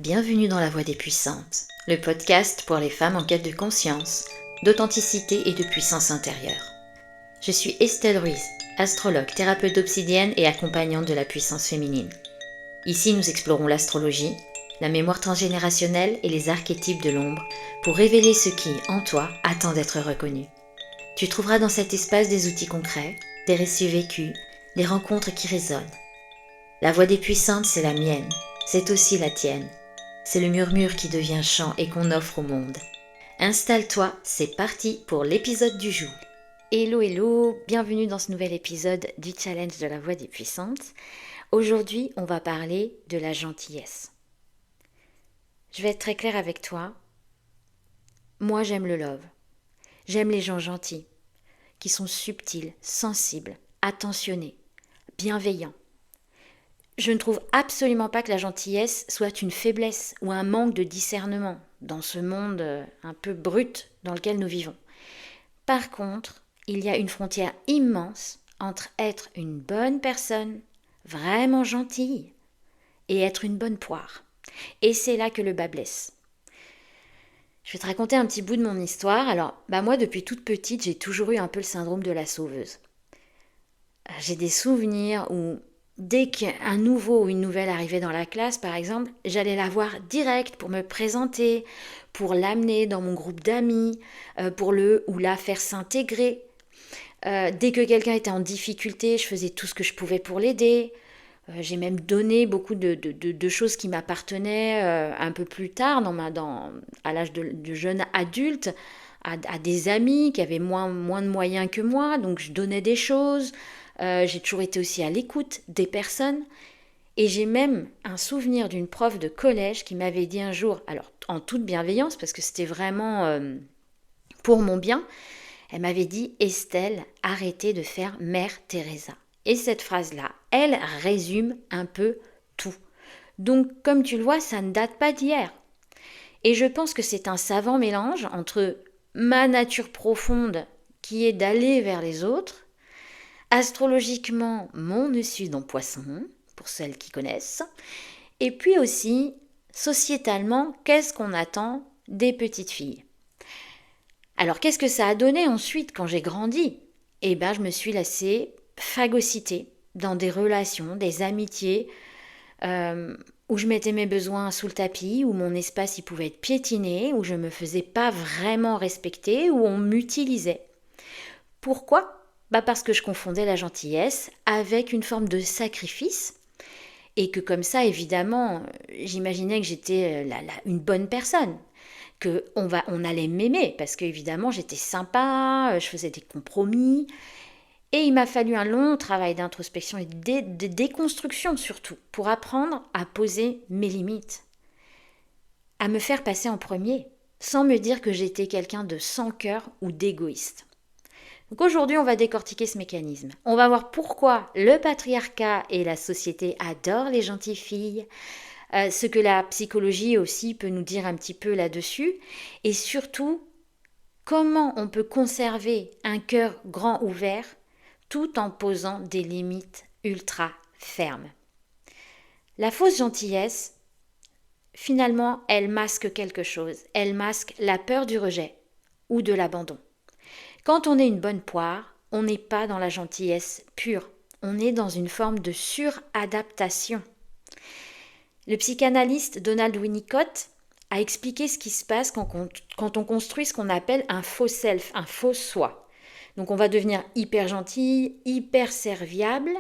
Bienvenue dans La Voix des Puissantes, le podcast pour les femmes en quête de conscience, d'authenticité et de puissance intérieure. Je suis Estelle Ruiz, astrologue, thérapeute d'obsidienne et accompagnante de la puissance féminine. Ici, nous explorons l'astrologie, la mémoire transgénérationnelle et les archétypes de l'ombre pour révéler ce qui, en toi, attend d'être reconnu. Tu trouveras dans cet espace des outils concrets, des récits vécus, des rencontres qui résonnent. La Voix des Puissantes, c'est la mienne, c'est aussi la tienne. C'est le murmure qui devient chant et qu'on offre au monde. Installe-toi, c'est parti pour l'épisode du jour. Hello, bienvenue dans ce nouvel épisode du challenge de la Voix des Puissantes. Aujourd'hui, on va parler de la gentillesse. Je vais être très claire avec toi. Moi, j'aime le love. J'aime les gens gentils, qui sont subtils, sensibles, attentionnés, bienveillants. Je ne trouve absolument pas que la gentillesse soit une faiblesse ou un manque de discernement dans ce monde un peu brut dans lequel nous vivons. Par contre, il y a une frontière immense entre être une bonne personne, vraiment gentille, et être une bonne poire. Et c'est là que le bât blesse. Je vais te raconter un petit bout de mon histoire. Alors, moi, depuis toute petite, j'ai toujours eu un peu le syndrome de la sauveuse. J'ai des souvenirs où dès qu'un nouveau ou une nouvelle arrivait dans la classe, par exemple, j'allais la voir direct pour me présenter, pour l'amener dans mon groupe d'amis, pour le ou la faire s'intégrer. Dès que quelqu'un était en difficulté, je faisais tout ce que je pouvais pour l'aider. J'ai même donné beaucoup de choses qui m'appartenaient un peu plus tard, à l'âge de jeune adulte, à des amis qui avaient moins de moyens que moi, donc je donnais des choses. J'ai toujours été aussi à l'écoute des personnes. Et j'ai même un souvenir d'une prof de collège qui m'avait dit un jour, alors en toute bienveillance, parce que c'était vraiment pour mon bien, elle m'avait dit « Estelle, arrêtez de faire Mère Teresa ». Et cette phrase-là, elle résume un peu tout. Donc, comme tu le vois, ça ne date pas d'hier. Et je pense que c'est un savant mélange entre ma nature profonde, qui est d'aller vers les autres, astrologiquement, mon nœud sud en poisson, pour celles qui connaissent, et puis aussi, sociétalement, qu'est-ce qu'on attend des petites filles. Alors, qu'est-ce que ça a donné ensuite quand j'ai grandi ? Je me suis laissée phagocyter dans des relations, des amitiés, où je mettais mes besoins sous le tapis, où mon espace il pouvait être piétiné, où je ne me faisais pas vraiment respecter, où on m'utilisait. Pourquoi ? Parce que je confondais la gentillesse avec une forme de sacrifice et que comme ça, évidemment, j'imaginais que j'étais une bonne personne, qu'on allait m'aimer parce qu'évidemment, j'étais sympa, je faisais des compromis. Et il m'a fallu un long travail d'introspection et de déconstruction surtout pour apprendre à poser mes limites, à me faire passer en premier, sans me dire que j'étais quelqu'un de sans cœur ou d'égoïste. Donc aujourd'hui, on va décortiquer ce mécanisme. On va voir pourquoi le patriarcat et la société adorent les gentilles filles, ce que la psychologie aussi peut nous dire un petit peu là-dessus, et surtout, comment on peut conserver un cœur grand ouvert tout en posant des limites ultra fermes. La fausse gentillesse, finalement, elle masque quelque chose. Elle masque la peur du rejet ou de l'abandon. Quand on est une bonne poire, on n'est pas dans la gentillesse pure. On est dans une forme de suradaptation. Le psychanalyste Donald Winnicott a expliqué ce qui se passe quand on construit ce qu'on appelle un faux self, un faux soi. Donc on va devenir hyper gentil, hyper serviable,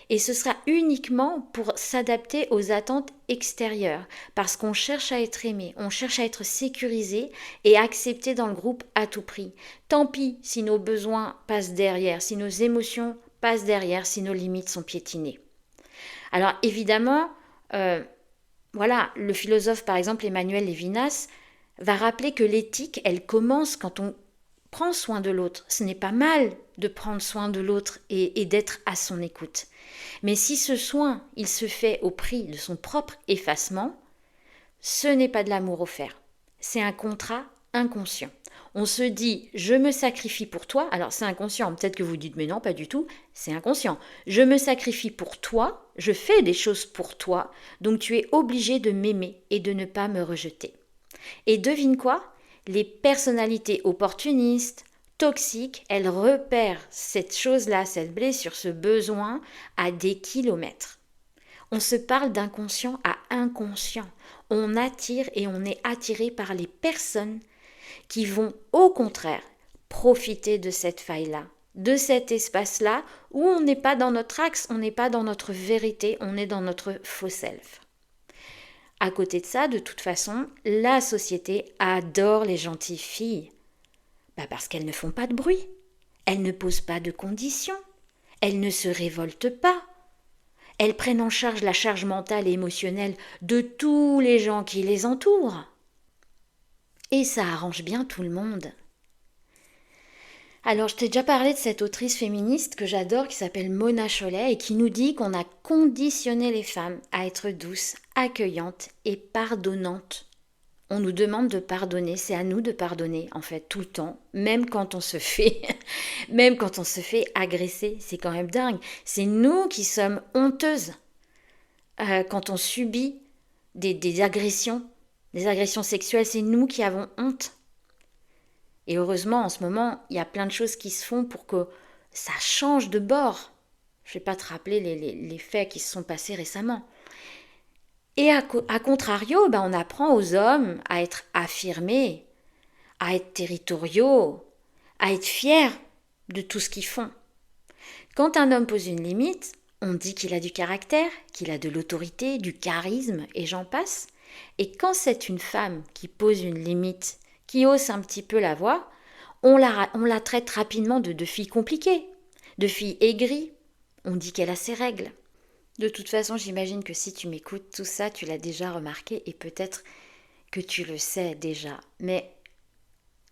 et ce sera uniquement pour s'adapter aux attentes extérieures, parce qu'on cherche à être aimé, on cherche à être sécurisé et accepté dans le groupe à tout prix. Tant pis si nos besoins passent derrière, si nos émotions passent derrière, si nos limites sont piétinées. Alors évidemment, le philosophe par exemple Emmanuel Levinas va rappeler que l'éthique, elle commence quand on prend soin de l'autre. Ce n'est pas mal de prendre soin de l'autre et d'être à son écoute. Mais si ce soin, il se fait au prix de son propre effacement, ce n'est pas de l'amour offert. C'est un contrat inconscient. On se dit, je me sacrifie pour toi. Alors c'est inconscient, peut-être que vous dites, mais non, pas du tout, c'est inconscient. Je me sacrifie pour toi, je fais des choses pour toi, donc tu es obligé de m'aimer et de ne pas me rejeter. Et devine quoi? Les personnalités opportunistes, toxiques, elles repèrent cette chose-là, cette blessure, ce besoin à des kilomètres. On se parle d'inconscient à inconscient. On attire et on est attiré par les personnes qui vont au contraire profiter de cette faille-là, de cet espace-là où on n'est pas dans notre axe, on n'est pas dans notre vérité, on est dans notre faux self. À côté de ça, de toute façon, la société adore les gentilles filles. Parce qu'elles ne font pas de bruit, elles ne posent pas de conditions, elles ne se révoltent pas. Elles prennent en charge la charge mentale et émotionnelle de tous les gens qui les entourent. Et ça arrange bien tout le monde. Alors, je t'ai déjà parlé de cette autrice féministe que j'adore qui s'appelle Mona Chollet et qui nous dit qu'on a conditionné les femmes à être douces, accueillantes et pardonnantes. On nous demande de pardonner, c'est à nous de pardonner en fait tout le temps, même quand on se fait agresser, c'est quand même dingue. C'est nous qui sommes honteuses quand on subit des agressions sexuelles, c'est nous qui avons honte. Et heureusement, en ce moment, il y a plein de choses qui se font pour que ça change de bord. Je ne vais pas te rappeler les faits qui se sont passés récemment. Et à contrario, on apprend aux hommes à être affirmés, à être territoriaux, à être fiers de tout ce qu'ils font. Quand un homme pose une limite, on dit qu'il a du caractère, qu'il a de l'autorité, du charisme, et j'en passe. Et quand c'est une femme qui pose une limite, qui hausse un petit peu la voix, on la traite rapidement de fille compliquée, de fille aigrie. On dit qu'elle a ses règles. De toute façon, j'imagine que si tu m'écoutes, tout ça, tu l'as déjà remarqué et peut-être que tu le sais déjà. Mais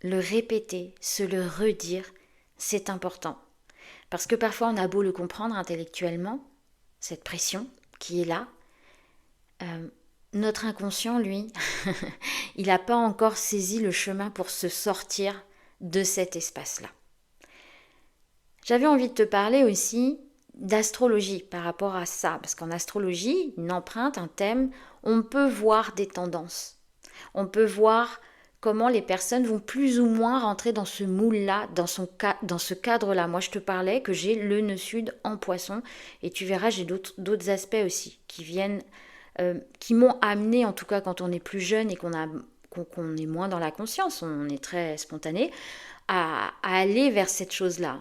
le répéter, se le redire, c'est important. Parce que parfois, on a beau le comprendre intellectuellement, cette pression qui est là, notre inconscient, lui, il n'a pas encore saisi le chemin pour se sortir de cet espace-là. J'avais envie de te parler aussi d'astrologie par rapport à ça, parce qu'en astrologie, une empreinte, un thème, on peut voir des tendances. On peut voir comment les personnes vont plus ou moins rentrer dans ce moule-là, dans ce cadre-là. Moi, je te parlais que j'ai le nœud sud en poisson, et tu verras, j'ai d'autres aspects aussi qui m'ont amené, en tout cas quand on est plus jeune et qu'on est moins dans la conscience, on est très spontané, à aller vers cette chose-là.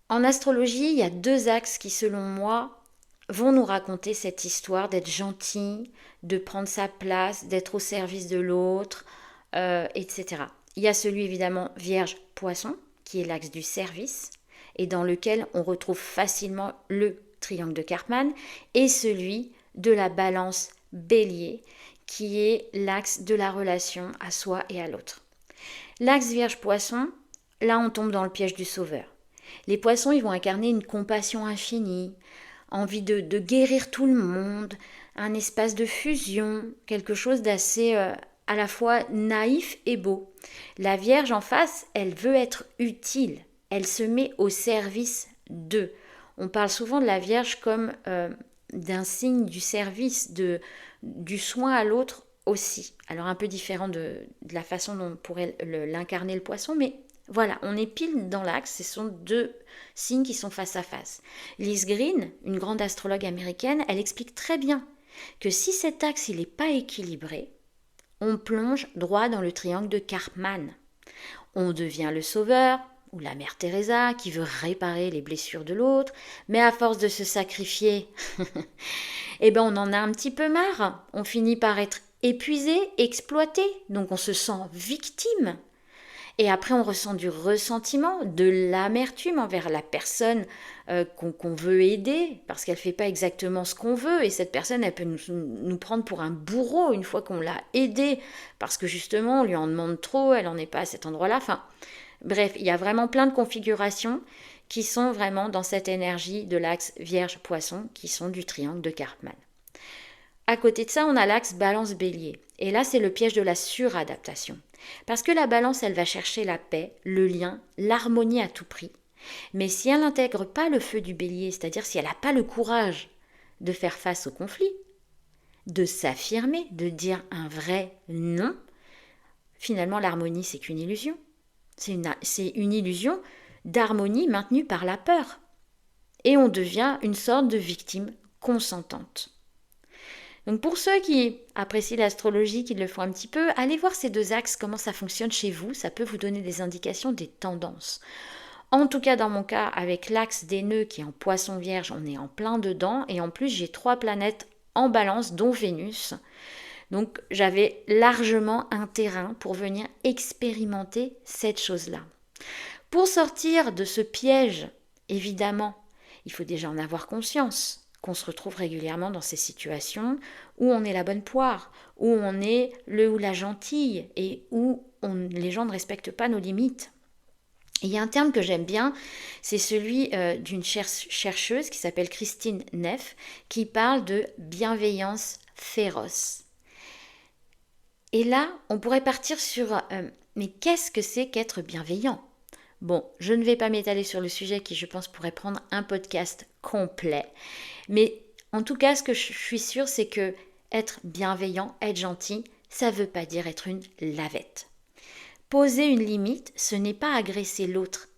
En astrologie, il y a 2 axes qui, selon moi, vont nous raconter cette histoire d'être gentil, de prendre sa place, d'être au service de l'autre, etc. Il y a celui évidemment Vierge-Poisson, qui est l'axe du service, et dans lequel on retrouve facilement le triangle de Karpman, et celui de la Balance Bélier, qui est l'axe de la relation à soi et à l'autre. L'axe Vierge-Poisson, là on tombe dans le piège du sauveur. Les poissons, ils vont incarner une compassion infinie, envie de guérir tout le monde, un espace de fusion, quelque chose d'assez à la fois naïf et beau. La Vierge en face, elle veut être utile, elle se met au service d'eux. On parle souvent de la Vierge comme d'un signe du service, du soin à l'autre aussi. Alors un peu différent de la façon dont on pourrait l'incarner le poisson, mais voilà, on est pile dans l'axe, ce sont 2 signes qui sont face à face. Liz Green, une grande astrologue américaine, elle explique très bien que si cet axe n'est pas équilibré, on plonge droit dans le triangle de Karpman. On devient le sauveur ou la mère Teresa qui veut réparer les blessures de l'autre, mais à force de se sacrifier, on en a un petit peu marre. On finit par être épuisé, exploité, donc on se sent victime. Et après, on ressent du ressentiment, de l'amertume envers la personne qu'on veut aider, parce qu'elle ne fait pas exactement ce qu'on veut. Et cette personne, elle peut nous prendre pour un bourreau une fois qu'on l'a aidée, parce que justement, on lui en demande trop, elle n'en est pas à cet endroit-là. Enfin, bref, il y a vraiment plein de configurations qui sont vraiment dans cette énergie de l'axe Vierge-Poisson, qui sont du triangle de Karpman. À côté de ça, on a l'axe balance-bélier. Et là, c'est le piège de la suradaptation. Parce que la balance, elle va chercher la paix, le lien, l'harmonie à tout prix. Mais si elle n'intègre pas le feu du bélier, c'est-à-dire si elle n'a pas le courage de faire face au conflit, de s'affirmer, de dire un vrai non, finalement l'harmonie c'est qu'une illusion. C'est une illusion d'harmonie maintenue par la peur. Et on devient une sorte de victime consentante. Donc pour ceux qui apprécient l'astrologie, qui le font un petit peu, allez voir ces deux axes, comment ça fonctionne chez vous, ça peut vous donner des indications, des tendances. En tout cas, dans mon cas, avec l'axe des nœuds qui est en poisson vierge, on est en plein dedans. Et en plus, j'ai 3 planètes en balance, dont Vénus. Donc, j'avais largement un terrain pour venir expérimenter cette chose-là. Pour sortir de ce piège, évidemment, il faut déjà en avoir conscience, qu'on se retrouve régulièrement dans ces situations où on est la bonne poire, où on est le ou la gentille et où les gens ne respectent pas nos limites. Il y a un terme que j'aime bien, c'est celui d'une chercheuse qui s'appelle Christine Neff, qui parle de bienveillance féroce. Et là, on pourrait partir sur mais qu'est-ce que c'est qu'être bienveillant ? Bon, je ne vais pas m'étaler sur le sujet qui, je pense, pourrait prendre un podcast complet. Mais en tout cas, ce que je suis sûre, c'est que être bienveillant, être gentil, ça ne veut pas dire être une lavette. Poser une limite, ce n'est pas agresser l'autre.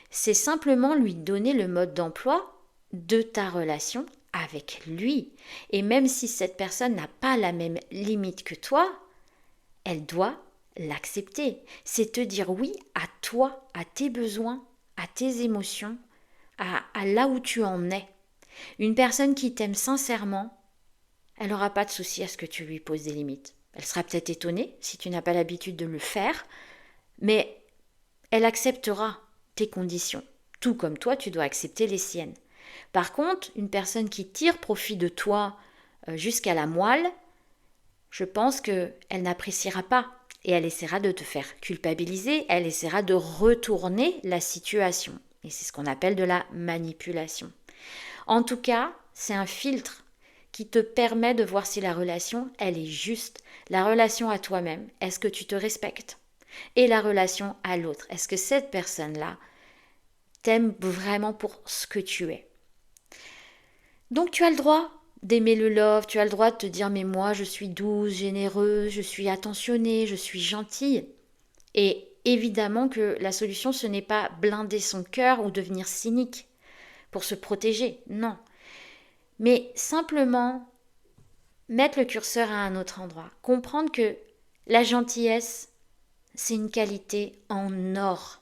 C'est simplement lui donner le mode d'emploi de ta relation avec lui. Et même si cette personne n'a pas la même limite que toi, elle doit l'accepter. C'est te dire oui à toi, à tes besoins, à tes émotions, à là où tu en es. Une personne qui t'aime sincèrement, elle n'aura pas de souci à ce que tu lui poses des limites. Elle sera peut-être étonnée si tu n'as pas l'habitude de le faire, mais elle acceptera tes conditions, tout comme toi, tu dois accepter les siennes. Par contre, une personne qui tire profit de toi jusqu'à la moelle, je pense qu'elle n'appréciera pas et elle essaiera de te faire culpabiliser, elle essaiera de retourner la situation. Et c'est ce qu'on appelle de la manipulation. En tout cas, c'est un filtre qui te permet de voir si la relation, elle est juste. La relation à toi-même, est-ce que tu te respectes ? Et la relation à l'autre, est-ce que cette personne-là t'aime vraiment pour ce que tu es ? Donc tu as le droit d'aimer le love, tu as le droit de te dire mais moi je suis douce, généreuse, je suis attentionnée, je suis gentille. Et évidemment que la solution ce n'est pas blinder son cœur ou devenir cynique pour se protéger, non. Mais simplement mettre le curseur à un autre endroit, comprendre que la gentillesse, c'est une qualité en or.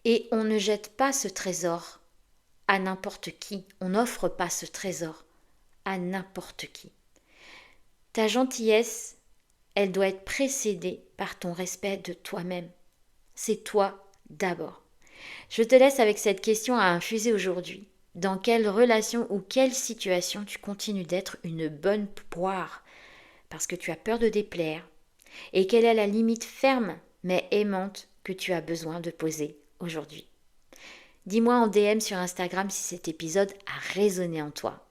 Et on ne jette pas ce trésor à n'importe qui. On n'offre pas ce trésor à n'importe qui. Ta gentillesse, elle doit être précédée par ton respect de toi-même. C'est toi d'abord. Je te laisse avec cette question à infuser aujourd'hui. Dans quelle relation ou quelle situation tu continues d'être une bonne poire parce que tu as peur de déplaire? Et quelle est la limite ferme mais aimante que tu as besoin de poser aujourd'hui? Dis-moi en DM sur Instagram si cet épisode a résonné en toi.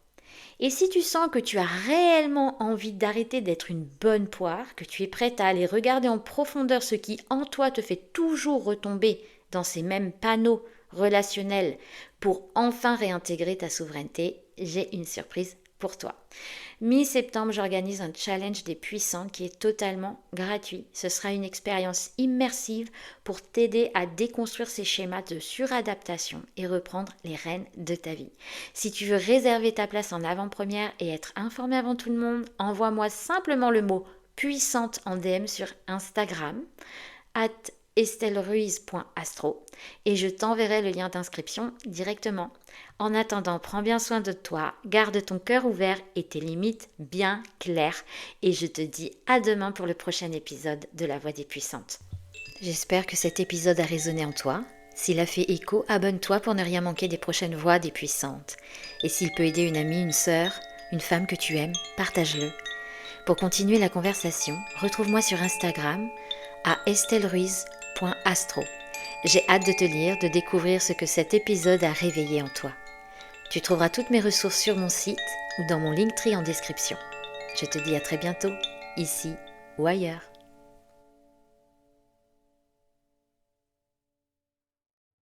Et si tu sens que tu as réellement envie d'arrêter d'être une bonne poire, que tu es prête à aller regarder en profondeur ce qui en toi te fait toujours retomber dans ces mêmes panneaux relationnels pour enfin réintégrer ta souveraineté, j'ai une surprise pour toi. Mi-septembre, j'organise un challenge des puissantes qui est totalement gratuit. Ce sera une expérience immersive pour t'aider à déconstruire ces schémas de suradaptation et reprendre les rênes de ta vie. Si tu veux réserver ta place en avant-première et être informé avant tout le monde, envoie-moi simplement le mot puissante en DM sur Instagram @estelleruiz.astro et je t'enverrai le lien d'inscription directement. En attendant, prends bien soin de toi, garde ton cœur ouvert et tes limites bien claires et je te dis à demain pour le prochain épisode de La Voix des Puissantes. J'espère que cet épisode a résonné en toi. S'il a fait écho, abonne-toi pour ne rien manquer des prochaines Voix des Puissantes. Et s'il peut aider une amie, une sœur, une femme que tu aimes, partage-le. Pour continuer la conversation, retrouve-moi sur Instagram à estelleruiz.astro. J'ai hâte de te lire, de découvrir ce que cet épisode a réveillé en toi. Tu trouveras toutes mes ressources sur mon site ou dans mon Linktree en description. Je te dis à très bientôt, ici ou ailleurs.